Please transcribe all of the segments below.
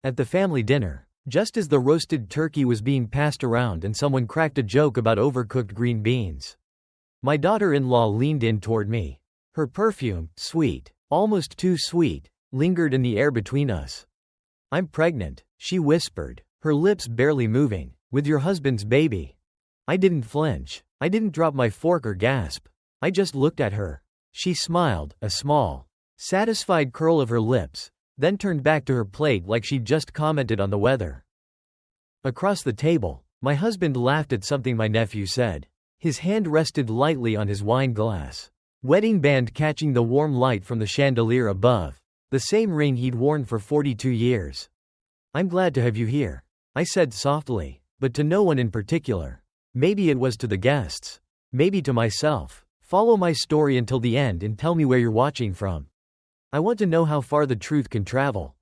At the family dinner, just as the roasted turkey was being passed around and someone cracked a joke about overcooked green beans, my daughter-in-law leaned in toward me. Her perfume, sweet, almost too sweet, lingered in the air between us. "I'm pregnant," she whispered, her lips barely moving, "with your husband's baby." I didn't flinch. I didn't drop my fork or gasp. I just looked at her. She smiled, a small, satisfied curl of her lips, then turned back to her plate like she'd just commented on the weather. Across the table, my husband laughed at something my nephew said. His hand rested lightly on his wine glass, wedding band catching the warm light from the chandelier above, the same ring he'd worn for 42 years. "I'm glad to have you here," I said softly, but to no one in particular. Maybe it was to the guests. Maybe to myself. "Follow my story until the end and tell me where you're watching from. I want to know how far the truth can travel."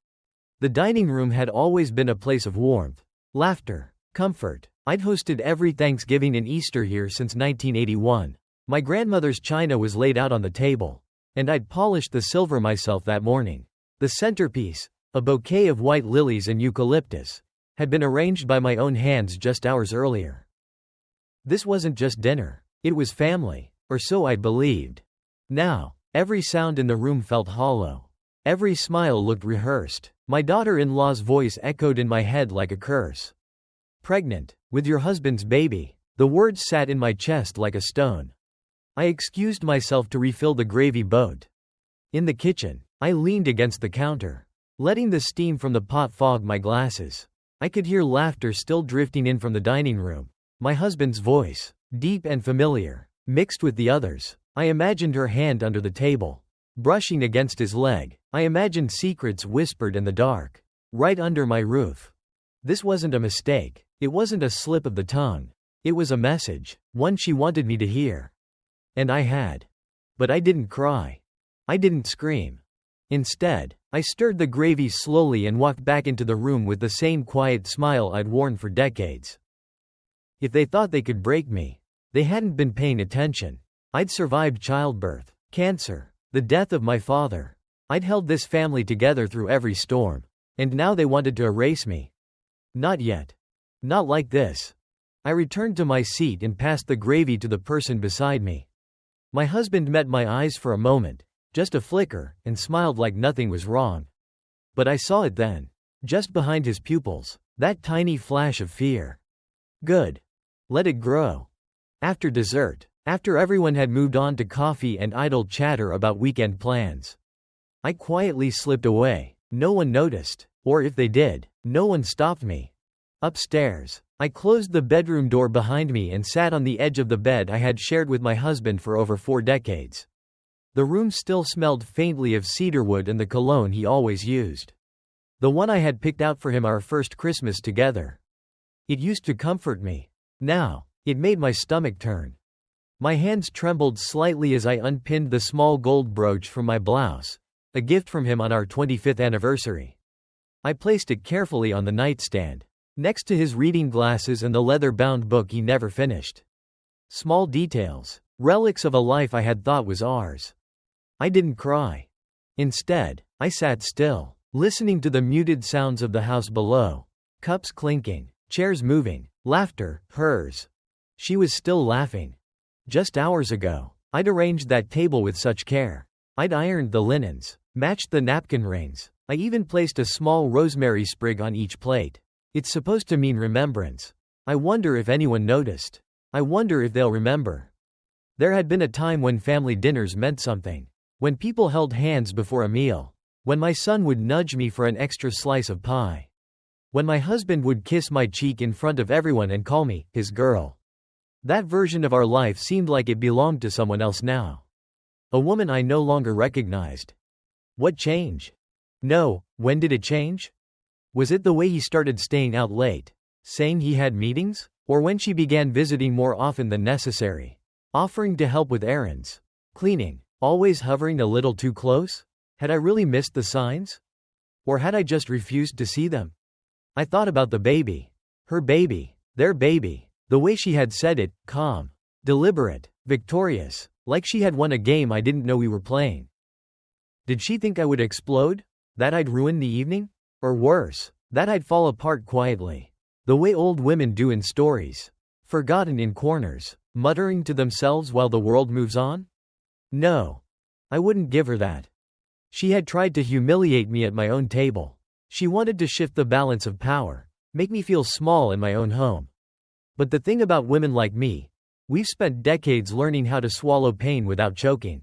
The dining room had always been a place of warmth, laughter, comfort. I'd hosted every Thanksgiving and Easter here since 1981. My grandmother's china was laid out on the table, and I'd polished the silver myself that morning. The centerpiece, a bouquet of white lilies and eucalyptus, had been arranged by my own hands just hours earlier. This wasn't just dinner. It was family, or so I'd believed. Now, every sound in the room felt hollow. Every smile looked rehearsed. My daughter-in-law's voice echoed in my head like a curse. "Pregnant, with your husband's baby." The words sat in my chest like a stone. I excused myself to refill the gravy boat. In the kitchen, I leaned against the counter, letting the steam from the pot fog my glasses. I could hear laughter still drifting in from the dining room. My husband's voice, deep and familiar, mixed with the others. I imagined her hand under the table, brushing against his leg. I imagined secrets whispered in the dark, right under my roof. This wasn't a mistake. It wasn't a slip of the tongue. It was a message, one she wanted me to hear. And I had. But I didn't cry. I didn't scream. Instead, I stirred the gravy slowly and walked back into the room with the same quiet smile I'd worn for decades. If they thought they could break me, they hadn't been paying attention. I'd survived childbirth, cancer, the death of my father. I'd held this family together through every storm. And now they wanted to erase me. Not yet. Not like this. I returned to my seat and passed the gravy to the person beside me. My husband met my eyes for a moment, just a flicker, and smiled like nothing was wrong. But I saw it then. Just behind his pupils, that tiny flash of fear. Good. Let it grow. After dessert, after everyone had moved on to coffee and idle chatter about weekend plans, I quietly slipped away. No one noticed, or if they did, no one stopped me. Upstairs, I closed the bedroom door behind me and sat on the edge of the bed I had shared with my husband for over 4 decades. The room still smelled faintly of cedarwood and the cologne he always used. The one I had picked out for him our first Christmas together. It used to comfort me. Now, it made my stomach turn. My hands trembled slightly as I unpinned the small gold brooch from my blouse, a gift from him on our 25th anniversary. I placed it carefully on the nightstand, next to his reading glasses and the leather-bound book he never finished. Small details, relics of a life I had thought was ours. I didn't cry. Instead, I sat still, listening to the muted sounds of the house below. Cups clinking, chairs moving, laughter, hers. She was still laughing. Just hours ago, I'd arranged that table with such care. I'd ironed the linens, matched the napkin rings. I even placed a small rosemary sprig on each plate. It's supposed to mean remembrance. I wonder if anyone noticed. I wonder if they'll remember. There had been a time when family dinners meant something. When people held hands before a meal. When my son would nudge me for an extra slice of pie. When my husband would kiss my cheek in front of everyone and call me his girl. That version of our life seemed like it belonged to someone else now. A woman I no longer recognized. What changed? No, when did it change? Was it the way he started staying out late, saying he had meetings? Or when she began visiting more often than necessary? Offering to help with errands? Cleaning? Always hovering a little too close? Had I really missed the signs? Or had I just refused to see them? I thought about the baby. Her baby. Their baby. The way she had said it, calm, deliberate, victorious, like she had won a game I didn't know we were playing. Did she think I would explode? That I'd ruin the evening? Or worse, That I'd fall apart quietly. The way old women do in stories. Forgotten in corners, muttering to themselves while the world moves on? No. I wouldn't give her that. She had tried to humiliate me at my own table. She wanted to shift the balance of power, make me feel small in my own home. But the thing about women like me, we've spent decades learning how to swallow pain without choking.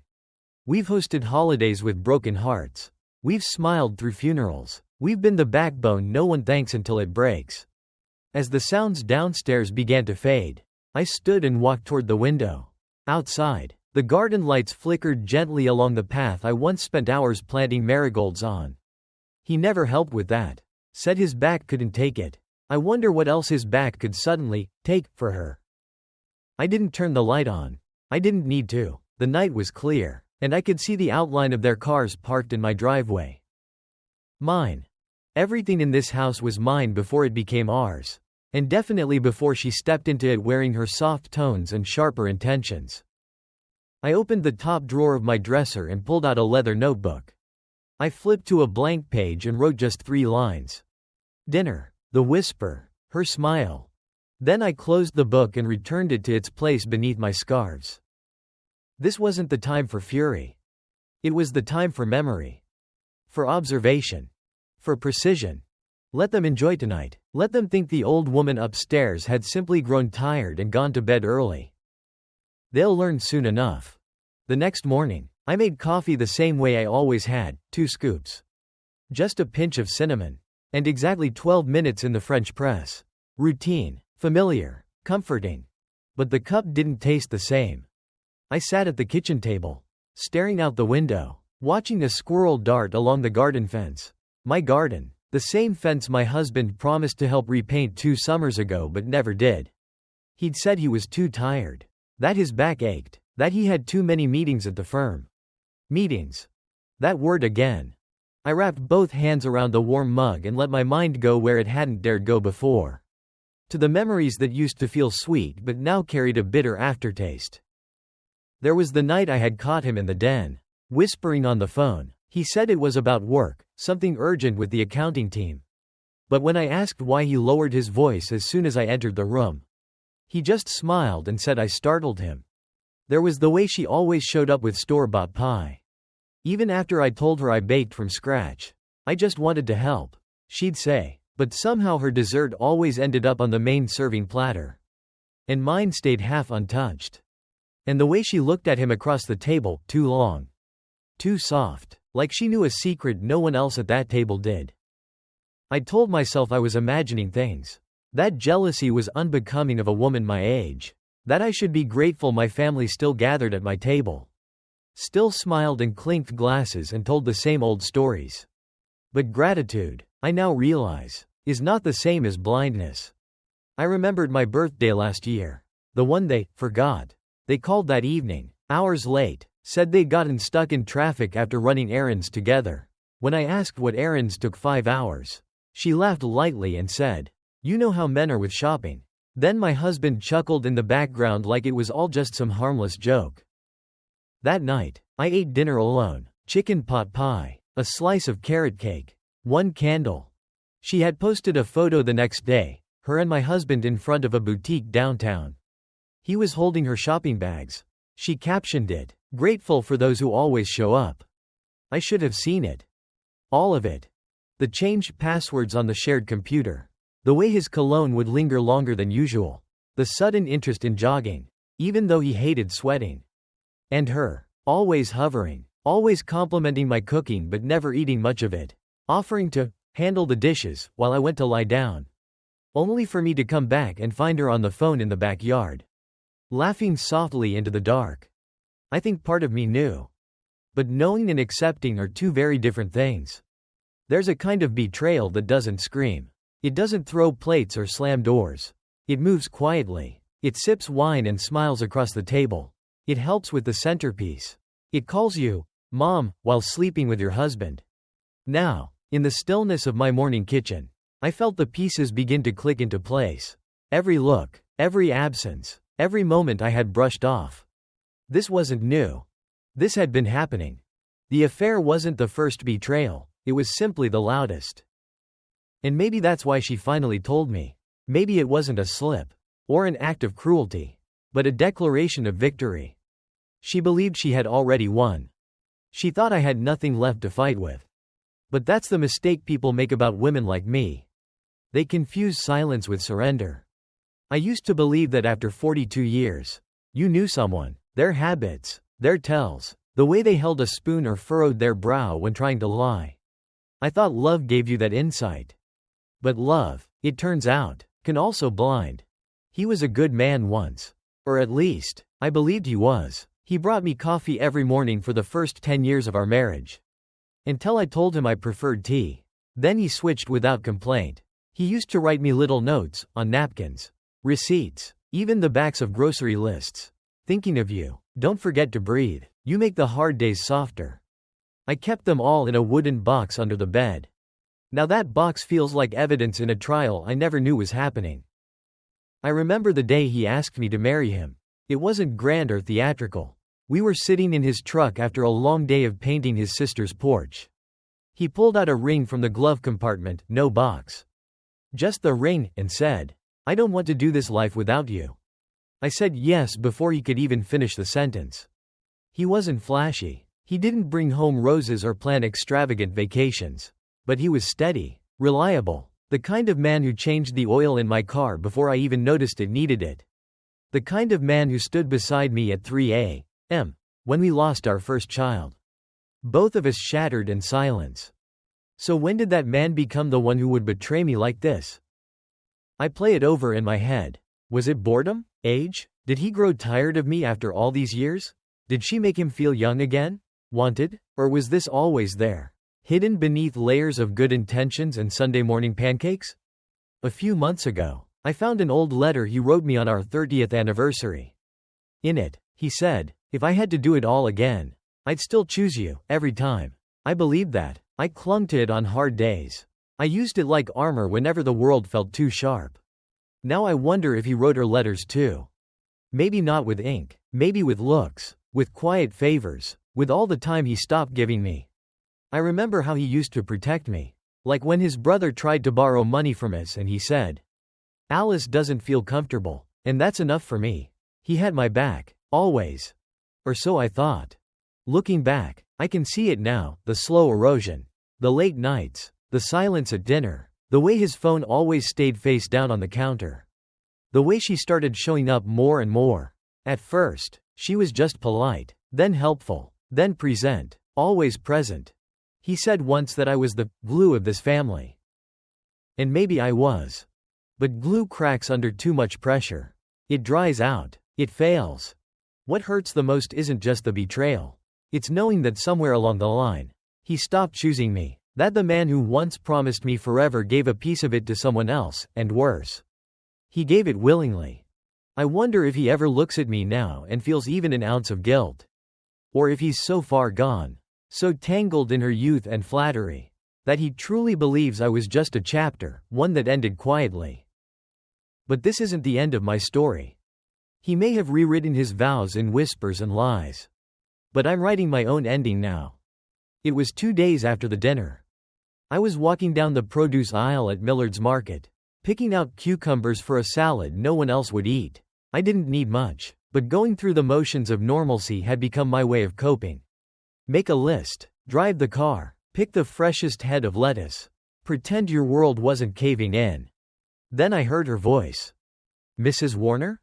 We've hosted holidays with broken hearts. We've smiled through funerals. We've been the backbone no one thanks until it breaks. As the sounds downstairs began to fade, I stood and walked toward the window. Outside, the garden lights flickered gently along the path I once spent hours planting marigolds on. He never helped with that. Said his back couldn't take it. I wonder what else his back could suddenly take for her. I didn't turn the light on. I didn't need to. The night was clear, and I could see the outline of their cars parked in my driveway. Mine. Everything in this house was mine before it became ours, and definitely before she stepped into it wearing her soft tones and sharper intentions. I opened the top drawer of my dresser and pulled out a leather notebook. I flipped to a blank page and wrote just 3 lines. Dinner, the whisper, her smile. Then I closed the book and returned it to its place beneath my scarves. This wasn't the time for fury. It was the time for memory. For observation. For precision. Let them enjoy tonight. Let them think the old woman upstairs had simply grown tired and gone to bed early. They'll learn soon enough. The next morning, I made coffee the same way I always had, 2 scoops. Just a pinch of cinnamon. And exactly 12 minutes in the French press. Routine, familiar, comforting. But the cup didn't taste the same. I sat at the kitchen table, staring out the window, watching a squirrel dart along the garden fence. My garden, the same fence my husband promised to help repaint 2 summers ago but never did. He'd said he was too tired. That his back ached. That he had too many meetings at the firm. Meetings. That word again. I wrapped both hands around the warm mug and let my mind go where it hadn't dared go before. To the memories that used to feel sweet but now carried a bitter aftertaste. There was the night I had caught him in the den, whispering on the phone. He said it was about work, something urgent with the accounting team. But when I asked why, he lowered his voice as soon as I entered the room. He just smiled and said I startled him. There was the way she always showed up with store-bought pie. Even after I told her I baked from scratch. I just wanted to help, she'd say, but somehow her dessert always ended up on the main serving platter. And mine stayed half untouched. And the way she looked at him across the table, too long. Too soft, like she knew a secret no one else at that table did. I told myself I was imagining things. That jealousy was unbecoming of a woman my age. That I should be grateful my family still gathered at my table. Still smiled and clinked glasses and told the same old stories. But gratitude, I now realize, is not the same as blindness. I remembered my birthday last year. The one they forgot. They called that evening, hours late, said they'd gotten stuck in traffic after running errands together. When I asked what errands took 5 hours, she laughed lightly and said, "You know how men are with shopping." Then my husband chuckled in the background like it was all just some harmless joke. That night, I ate dinner alone, chicken pot pie, a slice of carrot cake, 1 candle. She had posted a photo the next day, her and my husband in front of a boutique downtown. He was holding her shopping bags. She captioned it, "Grateful for those who always show up." I should have seen it. All of it. The changed passwords on the shared computer. The way his cologne would linger longer than usual. The sudden interest in jogging, even though he hated sweating. And her, always hovering, always complimenting my cooking but never eating much of it. Offering to handle the dishes while I went to lie down. Only for me to come back and find her on the phone in the backyard. Laughing softly into the dark. I think part of me knew. But knowing and accepting are 2 very different things. There's a kind of betrayal that doesn't scream. It doesn't throw plates or slam doors. It moves quietly. It sips wine and smiles across the table. It helps with the centerpiece. It calls you, Mom, while sleeping with your husband. Now, in the stillness of my morning kitchen, I felt the pieces begin to click into place. Every look, every absence, every moment I had brushed off. This wasn't new. This had been happening. The affair wasn't the first betrayal, it was simply the loudest. And maybe that's why she finally told me. Maybe it wasn't a slip. Or an act of cruelty. But a declaration of victory. She believed she had already won. She thought I had nothing left to fight with. But that's the mistake people make about women like me. They confuse silence with surrender. I used to believe that after 42 years, you knew someone, their habits, their tells, the way they held a spoon or furrowed their brow when trying to lie. I thought love gave you that insight. But love, it turns out, can also blind. He was a good man once. Or at least, I believed he was. He brought me coffee every morning for the first 10 years of our marriage. Until I told him I preferred tea. Then he switched without complaint. He used to write me little notes, on napkins, receipts, even the backs of grocery lists. Thinking of you. Don't forget to breathe. You make the hard days softer. I kept them all in a wooden box under the bed. Now that box feels like evidence in a trial I never knew was happening. I remember the day he asked me to marry him. It wasn't grand or theatrical. We were sitting in his truck after a long day of painting his sister's porch. He pulled out a ring from the glove compartment, no box. Just the ring, and said, "I don't want to do this life without you." I said yes before he could even finish the sentence. He wasn't flashy. He didn't bring home roses or plan extravagant vacations. But he was steady, reliable, the kind of man who changed the oil in my car before I even noticed it needed it. The kind of man who stood beside me at 3 a.m. when we lost our first child. Both of us shattered in silence. So when did that man become the one who would betray me like this? I play it over in my head. Was it boredom? Age? Did he grow tired of me after all these years? Did she make him feel young again? Wanted? Or was this always there? Hidden beneath layers of good intentions and Sunday morning pancakes? A few months ago, I found an old letter he wrote me on our 30th anniversary. In it, he said, "If I had to do it all again, I'd still choose you, every time." I believed that. I clung to it on hard days. I used it like armor whenever the world felt too sharp. Now I wonder if he wrote her letters too. Maybe not with ink, maybe with looks, with quiet favors, with all the time he stopped giving me. I remember how he used to protect me. Like when his brother tried to borrow money from us and he said, "Alice doesn't feel comfortable, and that's enough for me." He had my back, always. Or so I thought. Looking back, I can see it now, the slow erosion, the late nights, the silence at dinner, the way his phone always stayed face down on the counter. The way she started showing up more and more. At first, she was just polite, then helpful, then present, always present. He said once that I was the glue of this family. And maybe I was. But glue cracks under too much pressure. It dries out. It fails. What hurts the most isn't just the betrayal. It's knowing that somewhere along the line, he stopped choosing me, that the man who once promised me forever gave a piece of it to someone else, and worse. He gave it willingly. I wonder if he ever looks at me now and feels even an ounce of guilt. Or if he's so far gone, so tangled in her youth and flattery, that he truly believes I was just a chapter, one that ended quietly. But this isn't the end of my story. He may have rewritten his vows in whispers and lies. But I'm writing my own ending now. It was 2 days after the dinner. I was walking down the produce aisle at Millard's Market, picking out cucumbers for a salad no one else would eat. I didn't need much, but going through the motions of normalcy had become my way of coping. Make a list, drive the car, pick the freshest head of lettuce, pretend your world wasn't caving in. Then I heard her voice. "Mrs. Warner?"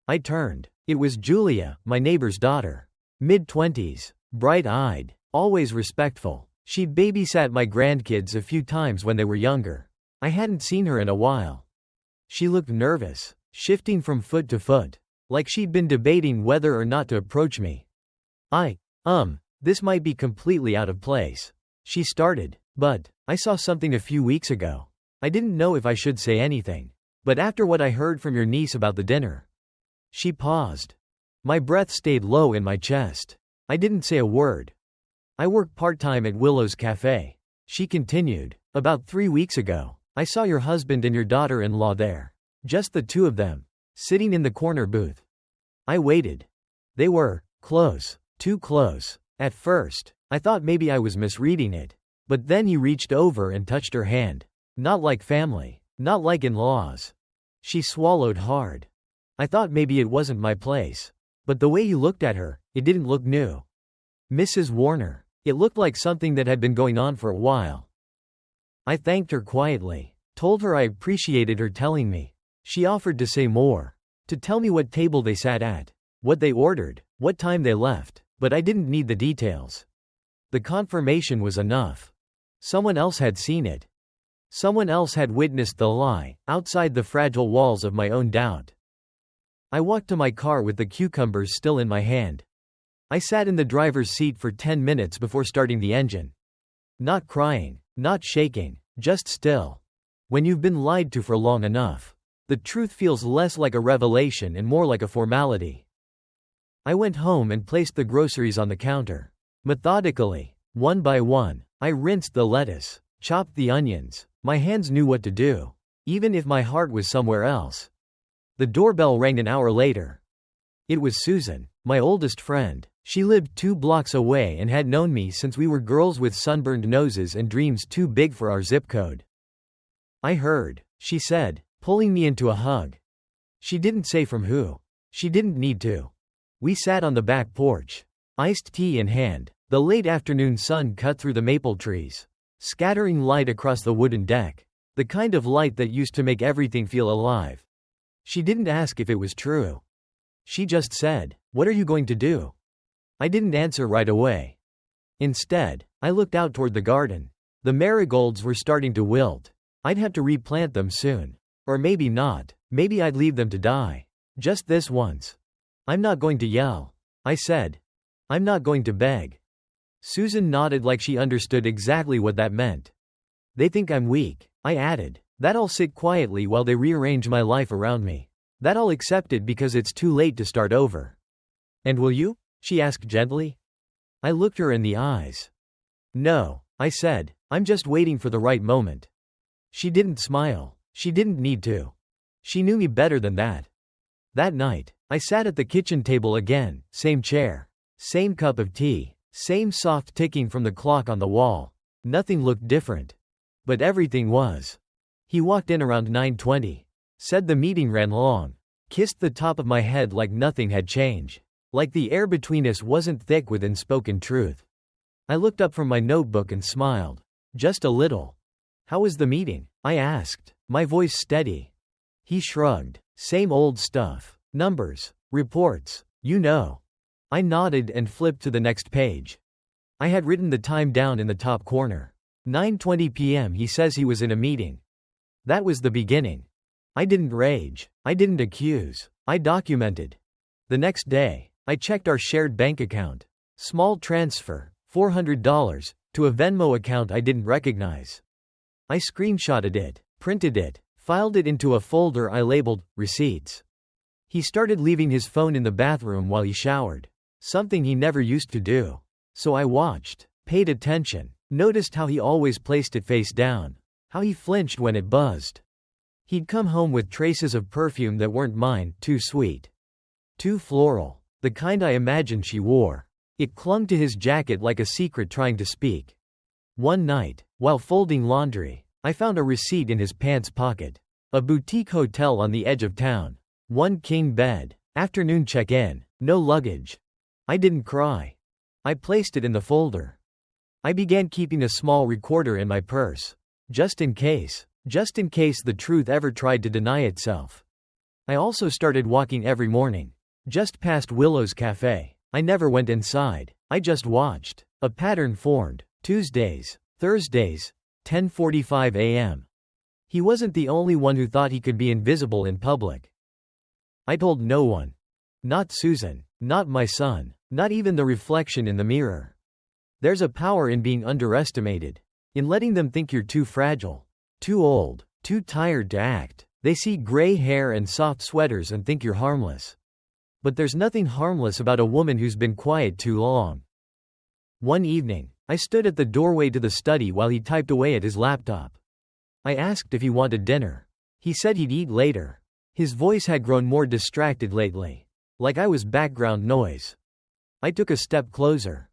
I turned. It was Julia, my neighbor's daughter. Mid-20s, bright-eyed, always respectful. She'd babysat my grandkids a few times when they were younger. I hadn't seen her in a while. She looked nervous, shifting from foot to foot, like she'd been debating whether or not to approach me. This might be completely out of place. She started, "But I saw something a few weeks ago. I didn't know if I should say anything. But after what I heard from your niece about the dinner." She paused. My breath stayed low in my chest. I didn't say a word. "I work part-time at Willow's Cafe." She continued. "About 3 weeks ago, I saw your husband and your daughter-in-law there. Just the two of them, sitting in the corner booth." I waited. They were close, too close. At first, I thought maybe I was misreading it. But then he reached over and touched her hand. Not like family. Not like in-laws. She swallowed hard. I thought maybe it wasn't my place. But the way he looked at her, it didn't look new. Mrs. Warner. It looked like something that had been going on for a while. I thanked her quietly. Told her I appreciated her telling me. She offered to say more. To tell me what table they sat at. What they ordered. What time they left. But I didn't need the details. The confirmation was enough. Someone else had seen it. Someone else had witnessed the lie, outside the fragile walls of my own doubt. I walked to my car with the cucumbers still in my hand. I sat in the driver's seat for 10 minutes before starting the engine. Not crying, not shaking, just still. When you've been lied to for long enough, the truth feels less like a revelation and more like a formality. I went home and placed the groceries on the counter. Methodically, one by one, I rinsed the lettuce, chopped the onions. My hands knew what to do, even if my heart was somewhere else. The doorbell rang an hour later. It was Susan, my oldest friend. She lived 2 blocks away and had known me since we were girls with sunburned noses and dreams too big for our zip code. I heard, she said, pulling me into a hug. She didn't say from who. She didn't need to. We sat on the back porch, iced tea in hand. The late afternoon sun cut through the maple trees, scattering light across the wooden deck, the kind of light that used to make everything feel alive. She didn't ask if it was true. She just said, "What are you going to do?" I didn't answer right away. Instead, I looked out toward the garden. The marigolds were starting to wilt. I'd have to replant them soon. Or maybe not. Maybe I'd leave them to die. Just this once. I'm not going to yell, I said. I'm not going to beg. Susan nodded like she understood exactly what that meant. They think I'm weak, I added. That I'll sit quietly while they rearrange my life around me. That I'll accept it because it's too late to start over. And will you? She asked gently. I looked her in the eyes. No, I said. I'm just waiting for the right moment. She didn't smile. She didn't need to. She knew me better than that. That night, I sat at the kitchen table again, same chair, same cup of tea, same soft ticking from the clock on the wall. Nothing looked different. But everything was. He walked in around 9:20. Said the meeting ran long. Kissed the top of my head like nothing had changed. Like the air between us wasn't thick with unspoken truth. I looked up from my notebook and smiled. Just a little. How was the meeting? I asked, my voice steady. He shrugged. Same old stuff. Numbers. Reports. You know. I nodded and flipped to the next page. I had written the time down in the top corner. 9:20 p.m. He says he was in a meeting. That was the beginning. I didn't rage. I didn't accuse. I documented. The next day, I checked our shared bank account. Small transfer, $400, to a Venmo account I didn't recognize. I screenshotted it, printed it, filed it into a folder I labeled, Receipts. He started leaving his phone in the bathroom while he showered. Something he never used to do. So I watched, paid attention, noticed how he always placed it face down, how he flinched when it buzzed. He'd come home with traces of perfume that weren't mine, too sweet. Too floral. The kind I imagined she wore. It clung to his jacket like a secret trying to speak. One night, while folding laundry, I found a receipt in his pants pocket. A boutique hotel on the edge of town. 1 king bed. Afternoon check-in. No luggage. I didn't cry. I placed it in the folder. I began keeping a small recorder in my purse. Just in case. Just in case the truth ever tried to deny itself. I also started walking every morning. Just past Willow's Cafe. I never went inside. I just watched. A pattern formed. Tuesdays, Thursdays, 10:45 a.m. He wasn't the only one who thought he could be invisible in public. I told no one. Not Susan. Not my son. Not even the reflection in the mirror. There's a power in being underestimated. In letting them think you're too fragile. Too old. Too tired to act. They see gray hair and soft sweaters and think you're harmless. But there's nothing harmless about a woman who's been quiet too long. One evening, I stood at the doorway to the study while he typed away at his laptop. I asked if he wanted dinner. He said he'd eat later. His voice had grown more distracted lately. Like I was background noise. I took a step closer.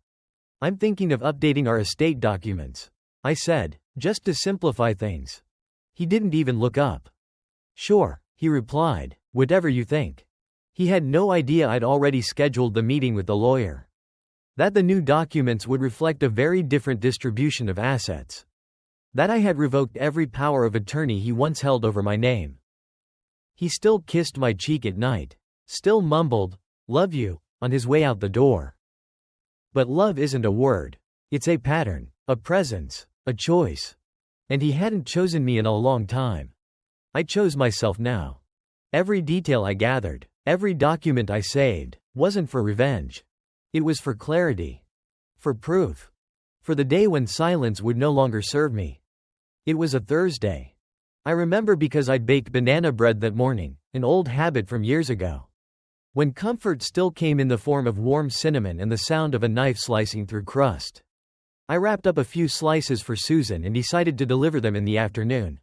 I'm thinking of updating our estate documents, I said, just to simplify things. He didn't even look up. Sure, he replied, whatever you think. He had no idea I'd already scheduled the meeting with the lawyer. That the new documents would reflect a very different distribution of assets. That I had revoked every power of attorney he once held over my name. He still kissed my cheek at night. Still mumbled, "Love you," on his way out the door. But love isn't a word. It's a pattern, a presence, a choice. And he hadn't chosen me in a long time. I chose myself now. Every detail I gathered, every document I saved, wasn't for revenge. It was for clarity. For proof. For the day when silence would no longer serve me. It was a Thursday. I remember because I'd baked banana bread that morning, an old habit from years ago. When comfort still came in the form of warm cinnamon and the sound of a knife slicing through crust. I wrapped up a few slices for Susan and decided to deliver them in the afternoon.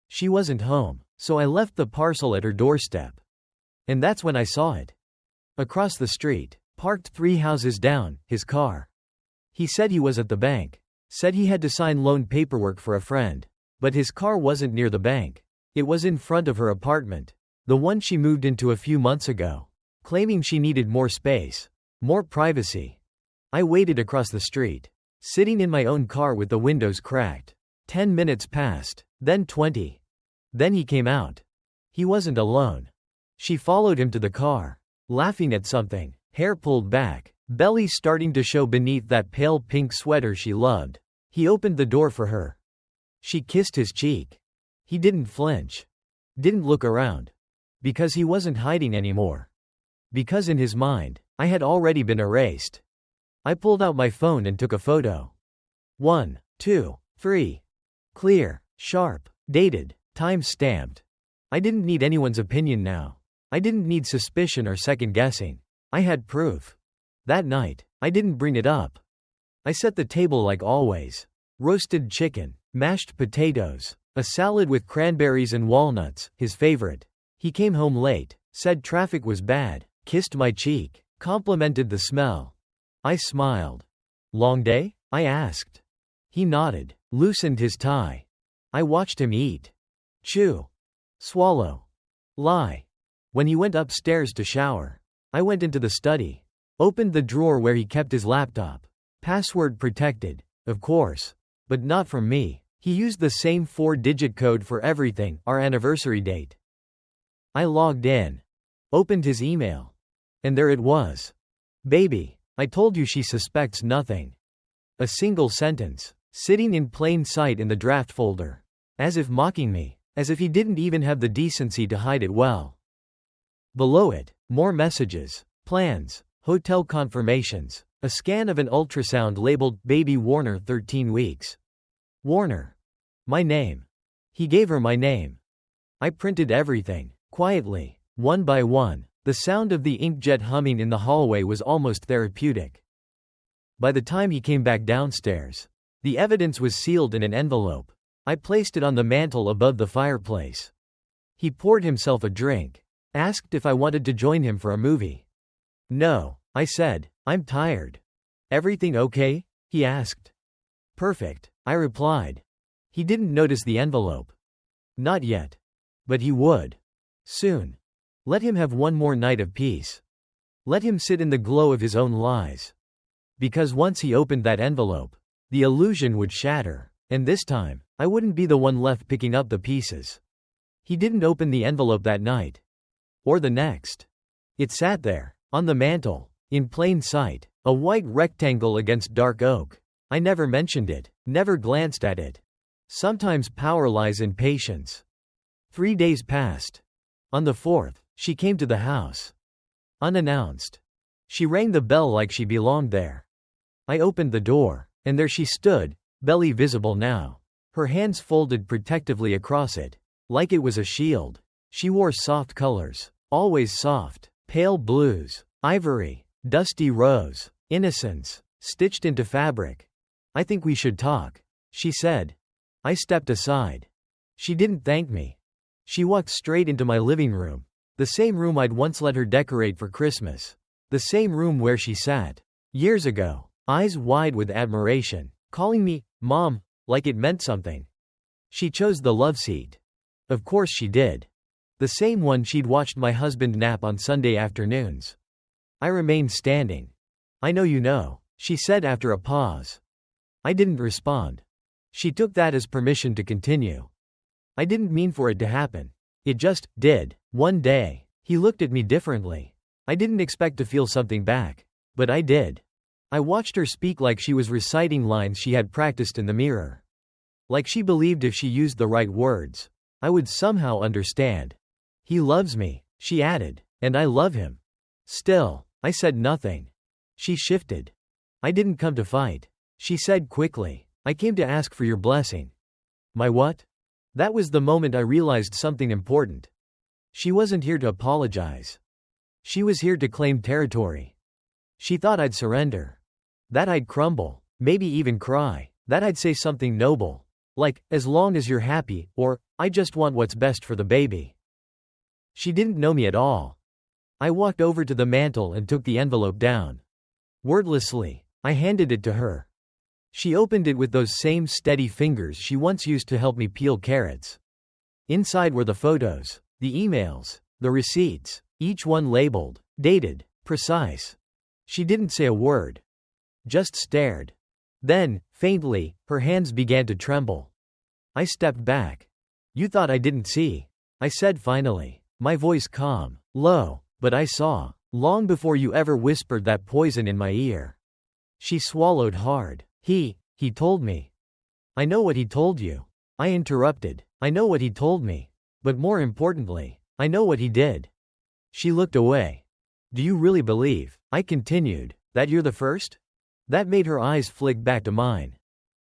She wasn't home, so I left the parcel at her doorstep. And that's when I saw it. Across the street, parked 3 houses down, his car. He said he was at the bank. Said he had to sign loan paperwork for a friend. But his car wasn't near the bank. It was in front of her apartment. The one she moved into a few months ago. Claiming she needed more space. More privacy. I waited across the street. Sitting in my own car with the windows cracked. 10 minutes passed. Then 20. Then he came out. He wasn't alone. She followed him to the car. Laughing at something. Hair pulled back. Belly starting to show beneath that pale pink sweater she loved. He opened the door for her. She kissed his cheek. He didn't flinch. Didn't look around. Because he wasn't hiding anymore. Because in his mind, I had already been erased. I pulled out my phone and took a photo. 1, 2, 3. Clear, sharp, dated, time-stamped. I didn't need anyone's opinion now. I didn't need suspicion or second-guessing. I had proof. That night, I didn't bring it up. I set the table like always. Roasted chicken, mashed potatoes, a salad with cranberries and walnuts, his favorite. He came home late, said traffic was bad, kissed my cheek, complimented the smell. I smiled. Long day? I asked. He nodded, loosened his tie. I watched him eat. Chew. Swallow. Lie. When he went upstairs to shower, I went into the study. Opened the drawer where he kept his laptop. Password protected, of course. But not from me. He used the same 4-digit code for everything, our anniversary date. I logged in. Opened his email. And there it was. Baby, I told you she suspects nothing. A single sentence, sitting in plain sight in the draft folder. As if mocking me, as if he didn't even have the decency to hide it well. Below it, more messages, plans, hotel confirmations, a scan of an ultrasound labeled Baby Warner 13 weeks. Warner. My name. He gave her my name. I printed everything, quietly, one by one. The sound of the inkjet humming in the hallway was almost therapeutic. By the time he came back downstairs, the evidence was sealed in an envelope. I placed it on the mantel above the fireplace. He poured himself a drink. Asked if I wanted to join him for a movie. No, I said, I'm tired. Everything okay? He asked. Perfect, I replied. He didn't notice the envelope. Not yet. But he would. Soon. Let him have one more night of peace. Let him sit in the glow of his own lies. Because once he opened that envelope, the illusion would shatter, and this time, I wouldn't be the one left picking up the pieces. He didn't open the envelope that night. Or the next. It sat there, on the mantel, in plain sight, a white rectangle against dark oak. I never mentioned it, never glanced at it. Sometimes power lies in patience. 3 days passed. On the 4th, she came to the house. Unannounced. She rang the bell like she belonged there. I opened the door, and there she stood, belly visible now. Her hands folded protectively across it, like it was a shield. She wore soft colors, always soft, pale blues, ivory, dusty rose, innocence, stitched into fabric. I think we should talk, she said. I stepped aside. She didn't thank me. She walked straight into my living room, the same room I'd once let her decorate for Christmas. The same room where she sat, years ago, eyes wide with admiration, calling me, Mom, like it meant something. She chose the love seat. Of course she did. The same one she'd watched my husband nap on Sunday afternoons. I remained standing. I know you know, she said after a pause. I didn't respond. She took that as permission to continue. I didn't mean for it to happen. It just did. One day, he looked at me differently. I didn't expect to feel something back. But I did. I watched her speak like she was reciting lines she had practiced in the mirror. Like she believed if she used the right words, I would somehow understand. He loves me, she added, and I love him. Still, I said nothing. She shifted. I didn't come to fight, she said quickly. I came to ask for your blessing. My what? That was the moment I realized something important. She wasn't here to apologize. She was here to claim territory. She thought I'd surrender. That I'd crumble, maybe even cry, that I'd say something noble. Like, as long as you're happy, or, I just want what's best for the baby. She didn't know me at all. I walked over to the mantel and took the envelope down. Wordlessly, I handed it to her. She opened it with those same steady fingers she once used to help me peel carrots. Inside were the photos, the emails, the receipts, each one labeled, dated, precise. She didn't say a word. Just stared. Then, faintly, her hands began to tremble. I stepped back. You thought I didn't see, I said finally, my voice calm, low, but I saw, long before you ever whispered that poison in my ear. She swallowed hard. He told me. I know what he told you. I interrupted. I know what he told me. But more importantly, I know what he did. She looked away. Do you really believe, I continued, that you're the first? That made her eyes flick back to mine.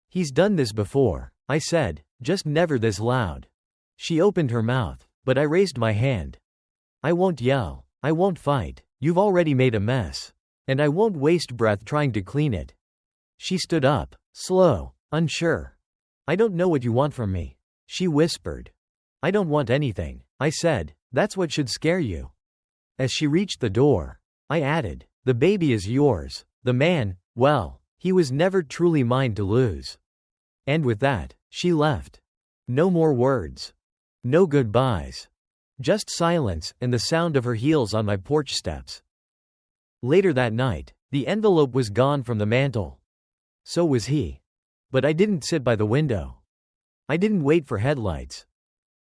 He's done this before, I said, just never this loud. She opened her mouth, but I raised my hand. I won't yell. I won't fight. You've already made a mess. And I won't waste breath trying to clean it. She stood up, slow, unsure. I don't know what you want from me, she whispered. I don't want anything, I said, that's what should scare you. As she reached the door, I added, the baby is yours. The man, well, he was never truly mine to lose. And with that, she left. No more words. No goodbyes. Just silence and the sound of her heels on my porch steps. Later that night, the envelope was gone from the mantel. So was he. But I didn't sit by the window. I didn't wait for headlights.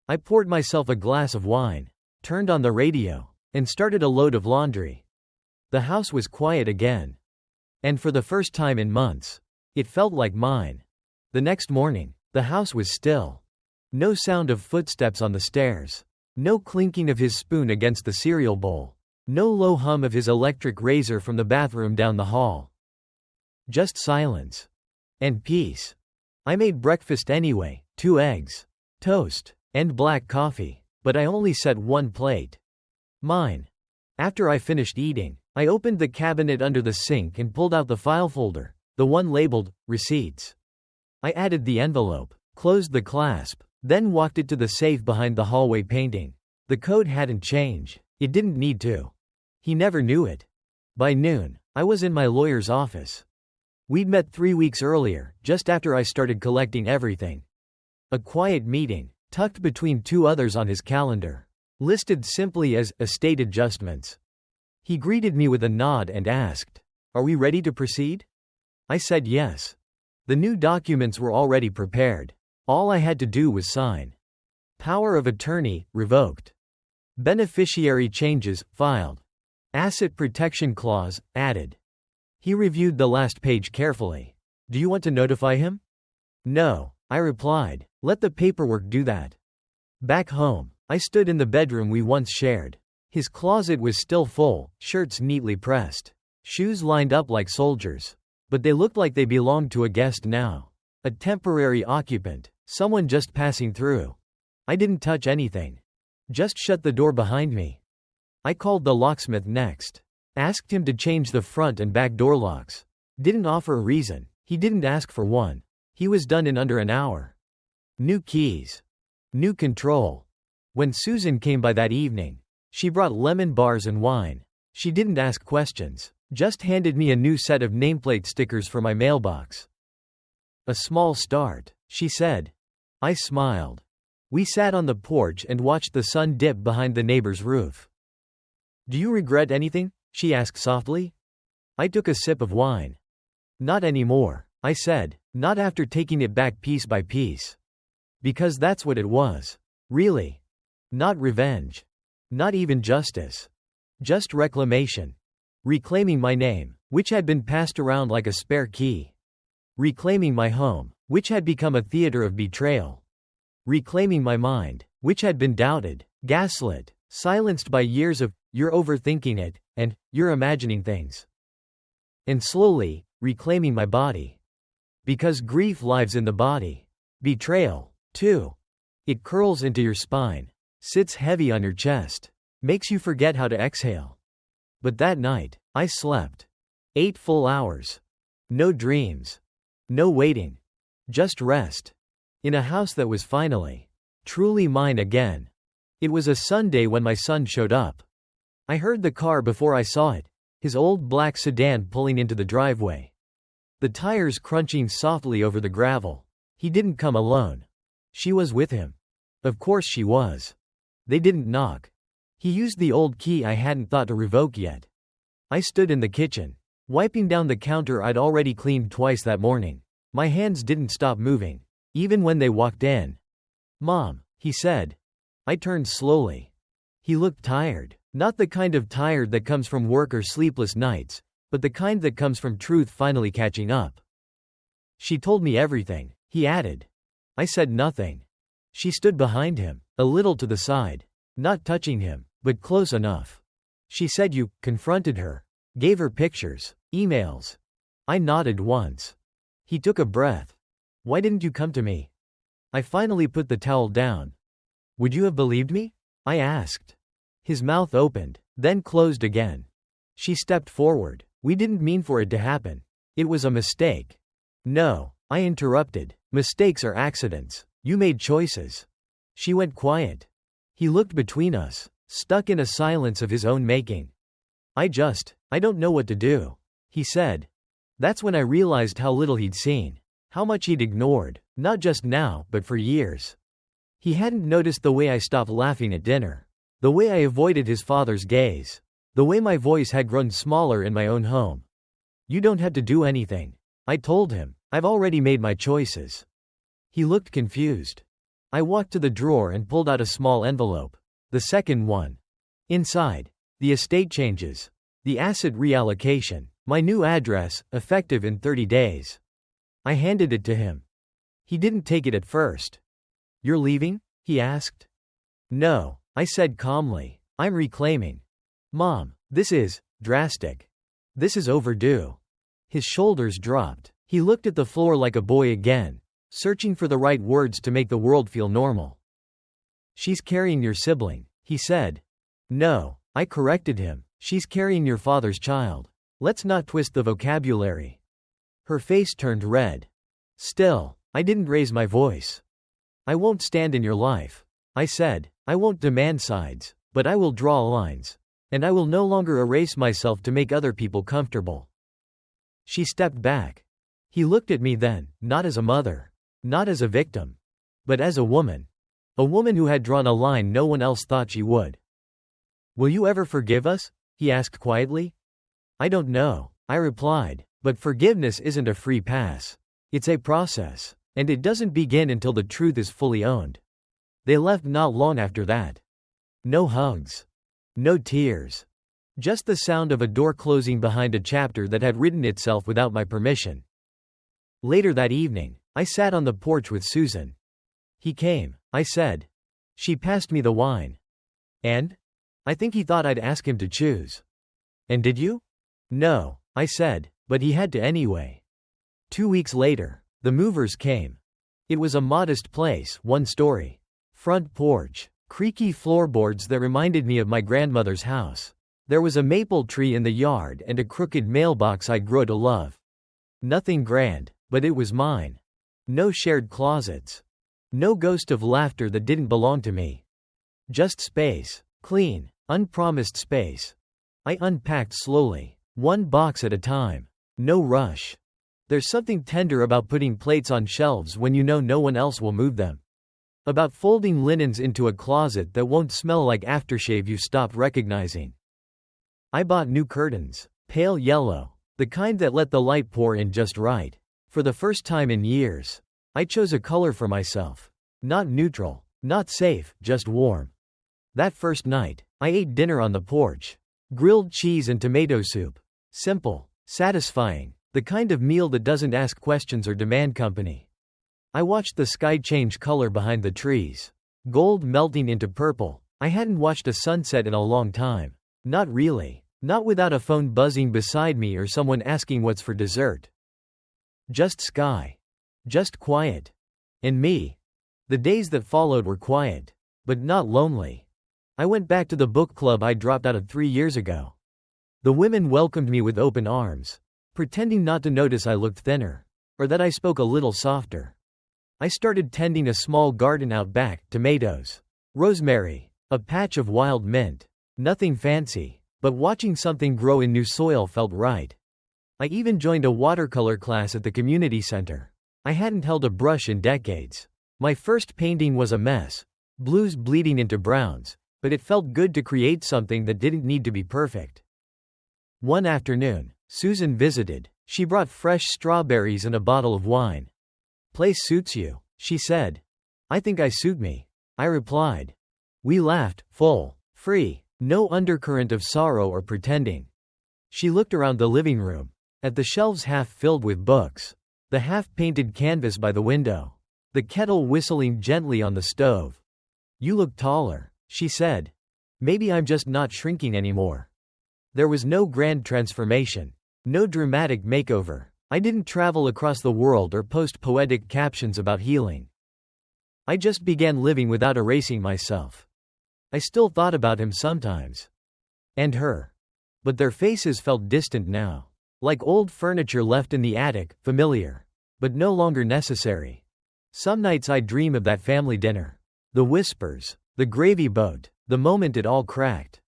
I poured myself a glass of wine, turned on the radio, and started a load of laundry. The house was quiet again. And for the first time in months, it felt like mine. The next morning, the house was still. No sound of footsteps on the stairs. No clinking of his spoon against the cereal bowl. No low hum of his electric razor from the bathroom down the hall. Just silence. And peace. I made breakfast anyway, 2 eggs, toast, and black coffee, but I only set 1 plate. Mine. After I finished eating, I opened the cabinet under the sink and pulled out the file folder, the one labeled, receipts. I added the envelope, closed the clasp, then walked it to the safe behind the hallway painting. The code hadn't changed. It didn't need to. He never knew it. By noon, I was in my lawyer's office. We'd met 3 weeks earlier, just after I started collecting everything. A quiet meeting, tucked between 2 others on his calendar. Listed simply as estate adjustments. He greeted me with a nod and asked, "Are we ready to proceed?" I said yes. The new documents were already prepared. All I had to do was sign. Power of attorney, revoked. Beneficiary changes, filed. Asset protection clause, added. He reviewed the last page carefully. Do you want to notify him? No, I replied. Let the paperwork do that. Back home, I stood in the bedroom we once shared. His closet was still full, shirts neatly pressed, shoes lined up like soldiers. But they looked like they belonged to a guest now. A temporary occupant, someone just passing through. I didn't touch anything. Just shut the door behind me. I called the locksmith next. Asked him to change the front and back door locks. Didn't offer a reason. He didn't ask for one. He was done in under an hour. New keys. New control. When Susan came by that evening, she brought lemon bars and wine. She didn't ask questions. Just handed me a new set of nameplate stickers for my mailbox. A small start, she said. I smiled. We sat on the porch and watched the sun dip behind the neighbor's roof. Do you regret anything? She asked softly. I took a sip of wine. Not anymore, I said, not after taking it back piece by piece. Because that's what it was. Really. Not revenge. Not even justice. Just reclamation. Reclaiming my name, which had been passed around like a spare key. Reclaiming my home, which had become a theater of betrayal. Reclaiming my mind, which had been doubted, gaslit, silenced by years of, "You're overthinking it," and "You're imagining things." And slowly, reclaiming my body. Because grief lives in the body. Betrayal, too. It curls into your spine, sits heavy on your chest, makes you forget how to exhale. But that night, I slept. 8 full hours. No dreams. No waiting. Just rest. In a house that was finally, truly mine again. It was a Sunday when my son showed up. I heard the car before I saw it, his old black sedan pulling into the driveway. The tires crunching softly over the gravel. He didn't come alone. She was with him. Of course she was. They didn't knock. He used the old key I hadn't thought to revoke yet. I stood in the kitchen, wiping down the counter I'd already cleaned twice that morning. My hands didn't stop moving, even when they walked in. "Mom," he said. I turned slowly. He looked tired. Not the kind of tired that comes from work or sleepless nights, but the kind that comes from truth finally catching up. "She told me everything," he added. I said nothing. She stood behind him, a little to the side, not touching him, but close enough. "She said you confronted her, gave her pictures, emails." I nodded once. He took a breath. "Why didn't you come to me?" I finally put the towel down. "Would you have believed me?" I asked. His mouth opened, then closed again. She stepped forward. "We didn't mean for it to happen. It was a mistake." "No," I interrupted. "Mistakes are accidents. You made choices." She went quiet. He looked between us, stuck in a silence of his own making. I don't know what to do," he said. That's when I realized how little he'd seen. How much he'd ignored, not just now, but for years. He hadn't noticed the way I stopped laughing at dinner. The way I avoided his father's gaze. The way my voice had grown smaller in my own home. "You don't have to do anything," I told him. "I've already made my choices." He looked confused. I walked to the drawer and pulled out a small envelope. The second one. Inside, the estate changes. The asset reallocation. My new address, effective in 30 days. I handed it to him. He didn't take it at first. "You're leaving?" he asked. "No," I said calmly. "I'm reclaiming." "Mom, this is drastic. This is overdue." His shoulders dropped. He looked at the floor like a boy again, searching for the right words to make the world feel normal. "She's carrying your sibling," he said. "No," I corrected him. "She's carrying your father's child. Let's not twist the vocabulary." Her face turned red. Still, I didn't raise my voice. "I won't stand in your life," I said. "I won't demand sides, but I will draw lines. And I will no longer erase myself to make other people comfortable." She stepped back. He looked at me then, not as a mother, not as a victim, but as a woman. A woman who had drawn a line no one else thought she would. "Will you ever forgive us?" he asked quietly. "I don't know," I replied, "but forgiveness isn't a free pass. It's a process, and it doesn't begin until the truth is fully owned." They left not long after that. No hugs. No tears. Just the sound of a door closing behind a chapter that had written itself without my permission. Later that evening, I sat on the porch with Susan. "He came," I said. She passed me the wine. "And?" I think he thought I'd ask him to choose. "And did you?" "No," I said, but he had to anyway. 2 weeks later, the movers came. It was a modest place, 1 story. Front porch. Creaky floorboards that reminded me of my grandmother's house. There was a maple tree in the yard and a crooked mailbox I'd grown to love. Nothing grand, but it was mine. No shared closets. No ghost of laughter that didn't belong to me. Just space. Clean, unpromised space. I unpacked slowly, 1 box at a time. No rush. There's something tender about putting plates on shelves when you know no one else will move them. About folding linens into a closet that won't smell like aftershave you stopped recognizing. I bought new curtains, pale yellow, the kind that let the light pour in just right. For the first time in years, I chose a color for myself. Not neutral, not safe, just warm. That first night, I ate dinner on the porch. Grilled cheese and tomato soup. Simple, satisfying, the kind of meal that doesn't ask questions or demand company. I watched the sky change color behind the trees. Gold melting into purple. I hadn't watched a sunset in a long time. Not really. Not without a phone buzzing beside me or someone asking what's for dessert. Just sky. Just quiet. And me. The days that followed were quiet, but not lonely. I went back to the book club I dropped out of 3 years ago. The women welcomed me with open arms, pretending not to notice I looked thinner, or that I spoke a little softer. I started tending a small garden out back, tomatoes, rosemary, a patch of wild mint. Nothing fancy, but watching something grow in new soil felt right. I even joined a watercolor class at the community center. I hadn't held a brush in decades. My first painting was a mess, blues bleeding into browns, but it felt good to create something that didn't need to be perfect. One afternoon, Susan visited. She brought fresh strawberries and a bottle of wine. "Place suits you," she said. "I think I suit me," I replied. We laughed, full, free, no undercurrent of sorrow or pretending. She looked around the living room, at the shelves half filled with books, the half-painted canvas by the window, the kettle whistling gently on the stove. "You look taller," she said. "Maybe I'm just not shrinking anymore." There was no grand transformation, no dramatic makeover. I didn't travel across the world or post poetic captions about healing. I just began living without erasing myself. I still thought about him sometimes. And her. But their faces felt distant now. Like old furniture left in the attic, familiar, but no longer necessary. Some nights I dream of that family dinner. The whispers, the gravy boat, the moment it all cracked.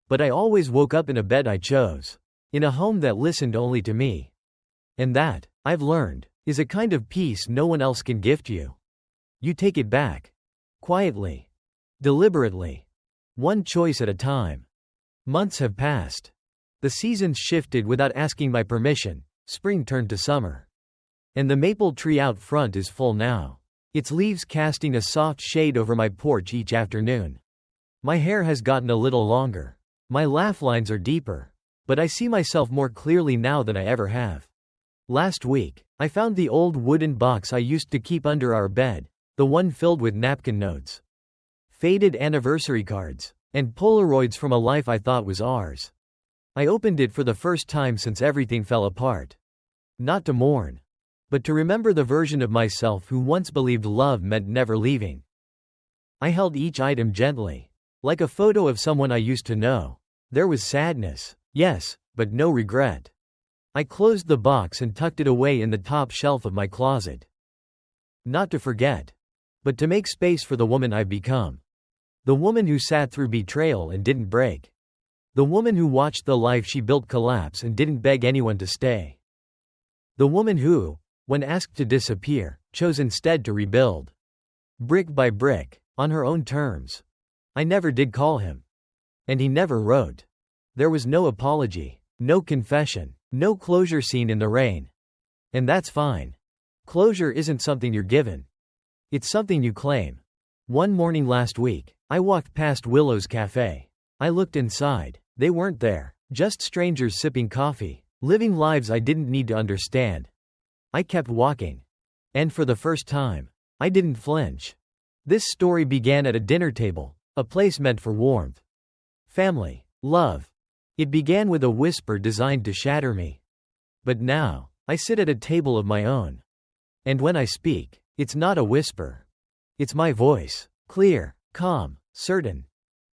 But I always woke up in a bed I chose. In a home that listened only to me. And that, I've learned, is a kind of peace no one else can gift you. You take it back. Quietly. Deliberately. One choice at a time. Months have passed. The seasons shifted without asking my permission. Spring turned to summer. And the maple tree out front is full now. Its leaves casting a soft shade over my porch each afternoon. My hair has gotten a little longer. My laugh lines are deeper. But I see myself more clearly now than I ever have. Last week, I found the old wooden box I used to keep under our bed, the one filled with napkin notes, faded anniversary cards, and Polaroids from a life I thought was ours. I opened it for the first time since everything fell apart. Not to mourn, but to remember the version of myself who once believed love meant never leaving. I held each item gently, like a photo of someone I used to know. There was sadness, yes, but no regret. I closed the box and tucked it away in the top shelf of my closet. Not to forget, but to make space for the woman I've become. The woman who sat through betrayal and didn't break. The woman who watched the life she built collapse and didn't beg anyone to stay. The woman who, when asked to disappear, chose instead to rebuild. Brick by brick, on her own terms. I never did call him. And he never wrote. There was no apology, no confession, no closure scene in the rain. And that's fine. Closure isn't something you're given. It's something you claim. One morning last week, I walked past Willow's Cafe. I looked inside. They weren't there. Just strangers sipping coffee, living lives I didn't need to understand. I kept walking. And for the first time, I didn't flinch. This story began at a dinner table, a place meant for warmth, family, love. It began with a whisper designed to shatter me. But now, I sit at a table of my own. And when I speak, it's not a whisper. It's my voice, clear, calm, certain.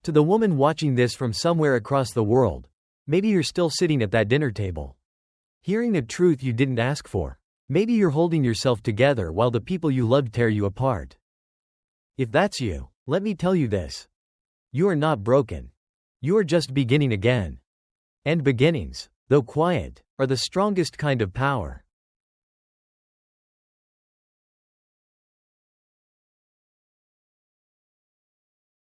To the woman watching this from somewhere across the world, maybe you're still sitting at that dinner table, hearing a truth you didn't ask for. Maybe you're holding yourself together while the people you loved tear you apart. If that's you, let me tell you this. You are not broken. You are just beginning again. And beginnings, though quiet, are the strongest kind of power.